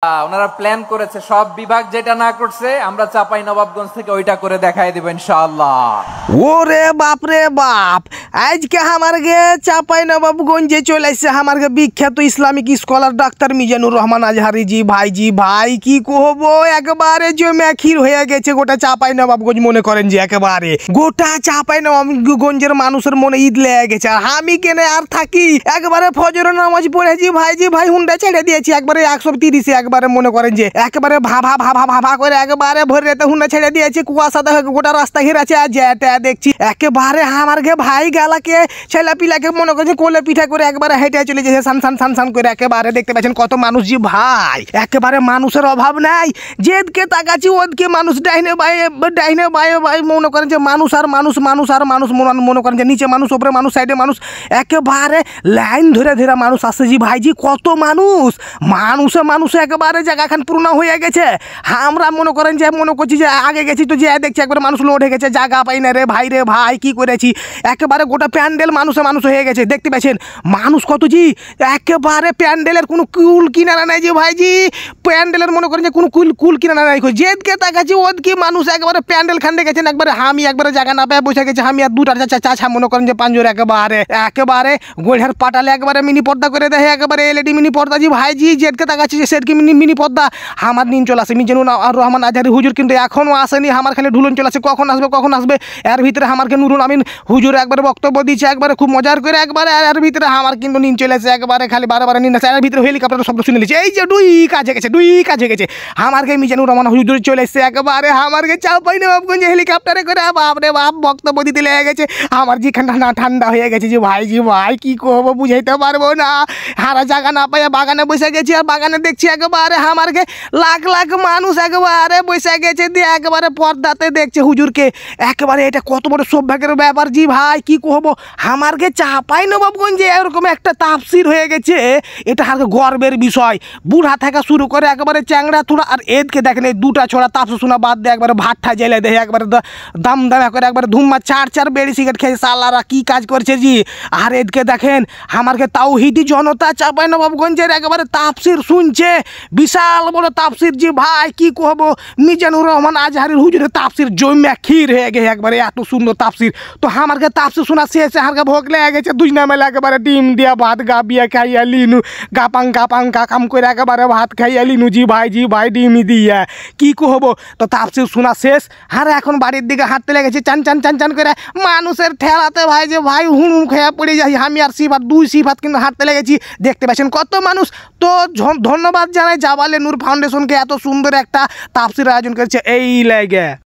ওনারা প্ল্যান করেছে সব বিভাগ যেটা না করছে আমরা চাঁপাইনবাবগঞ্জ থেকে ওইটা করে দেখাই দেব ইনশাআল্লাহ। ওরে বাপ রে বাপ, আজকে আমার গে চাঁপাইনবাবগঞ্জে চলে আসছে আমার গে বিখ্যাত Islamic scholar doctor Mizanur Rahman Azhari ji ভাই কি কহবো, একেবারে জমে ক্ষীর হয়ে গেছে গোটা চাঁপাইনবাবগঞ্জ। মনে করেন যে একেবারে গোটা চাঁপাইনবাবগঞ্জের মানুষের মনে ঈদ লেগে গেছে। আর আমি কেনে আর থাকি, একবারে ফজরের নামাজ পড়েছি ভাই হুন্ডা ছেড়ে দিয়েছি একবারে 130-এ, একবারে মনে করেন যে একেবারে ভাভা করে একবারে ভরে রেতে হুন্ডা ছেড়ে দিয়েছি। কুয়াশা দেখে গোটা রাস্তা ঘিরেছে। আর যেটা দেখছি একেবারে আমার গে ভাই গালাকে ছেলে পিলাকে মনে করছে কোলে পিঠা করে একবারে হেঁটে চলে যেছে সান করে। একেবারে দেখতে পাচ্ছেন কত মানুষ জি ভাই, একেবারে মানুষের অভাব নাই। যেদিকে তাকাচ্ছি ওদিকে মানুষ, ডাইনে বায়ে ভাই মনে করেন যে মানুষ আর মানুষ মনে করেন যে নিচে মানুষ, ওপরে মানুষ, সাইডে মানুষ, একেবারে লাইন ধরে মানুষ আসছে জি ভাইজি। কত মানুষে একেবারে জায়গাখান পূর্ণ হয়ে গেছে। আমরা মনে করেন যে মনে করছি যে আগে গেছি তো যে দেখছি একবার মানুষ লোড হয়ে গেছে, জায়গা পাই না রে ভাই কি করেছি, একেবারে গোটা প্যান্ডেল মানুষ হয়ে গেছে। দেখতে পাচ্ছেন মানুষ কত জি, একেবারে প্যান্ডেলের কোনো কুল কিনারা নাই যে ভাইজি। প্যান্ডেলের মনে করেন যে কোনো কুল কিনারা নাই। যেদিকে তাকাচ্ছি ওদিকে মানুষ একেবারে প্যান্ডেল খান্ডে গেছেন। একবারে আমি একবারে জায়গা না পেয়ে বসে গেছে, আমি আর দুটা চাচা মনে করেন যে পাঁচজোর একেবারে গোড়ের পাটালে একবারে মিনি পর্দা করে দেয়, একেবারে এলইডি মিনি পর্দা জি ভাইজি। যেদিকে তাকাচ্ছি যে সেদিকে মিনি পর্দা। আমার দিন চলে আসে মিজানুর রহমান আজহারি হুজুর কিন্তু এখনও আসেনি। আমার খালি ঢুলন চলে আসে কখন আসবে। এর ভিতরে আমাকে নুরুল আমিন হুজুর একবারে বক্তব্য দিচ্ছে একবারে খুব মজার করে একবারে। এর ভিতরে আমার কিন্তু নিন চলে আসে একবারে খালি বারে নিন আসে। এর ভিতরে হেলিকপ্টারের শব্দ শুনে নিচ্ছে, এই যে ডুই কাজে গেছে। আমাকে মিজানুর রহমান হুজুর চলে এসছে একেবারে আমাকে চাঁপাইনবাবগঞ্জে হেলিকপ্টারে করে বাপরে বাপ বক্তব্য দিতে লেগে গেছে। আমার জি ঠান্ডা হয়ে গেছে যে ভাই কি করবো বুঝাইতে পারবো না। হারা জায়গা না পাইয়া বাগানে বসে গেছি। আর বাগানে দেখছি একেবারে আমাকে লাখ মানুষ একেবারে বসে গেছে দিয়ে একেবারে পর্দাতে দেখছে হুজুরকে। একেবারে এটা কত বড় সৌভাগ্যের ব্যাপার জি ভাই, কি করবো। আমাকে চাঁপাইনবাবগঞ্জে এরকম একটা তাফসির হয়ে গেছে, এটা আর গর্বের বিষয়। বুড়া থেকে শুরু করে একেবারে চ্যাংড়া থুড়া। আর এদকে দেখেন এই দুটা ছোড়া তাফসির শোনা বাদ দিয়ে একবারে ভাতটা জেলে দেয় একবারে দামা করে একবারে ধুম্মা চার বেড়ি সিগারেট খেয়ে সালারা কি কাজ করছে জি। আর এদকে দেখেন আমাকে তাওহিদি জনতা চাঁপাইনবাবগঞ্জের একেবারে তাফসির শুনছে, বিশাল বড় তাফসির জি ভাই, কি করবো। মিজানুর রহমান আজহারির হুজুরের তাফসির জমে ক্ষীর হয়ে গেছে একবারে, এত সুন্দর তাফসির। তো আমাকে তাফসির শোনা শেষে আমাকে ভোগ লেগে গেছে। দুই নামেলে একেবারে ডিম দিয়া ভাত গাবিয়া খাইয়া লিনু, গাপাং কাকাম করে একেবারে ভাত খাইয়া লিনু জি ভাই ডিমি দিয়া, কি করবো। তো তাফসির শোনা শেষ, আর এখন বাড়ির দিকে হাঁটতে লেগেছে চান করে মানুষের ঠেলাতে ভাই হুম খেয়ে পড়ে যাই। আমি আর দুই সিফাত কিন্তু হাঁটতে লেগেছি। দেখতে পাচ্ছেন কত মানুষ। তো ধন্যবাদ জানাই জাবালে নূর ফাউন্ডেশনকে, এত সুন্দর একটা তাফসির আয়োজন করেছে এই লাগে।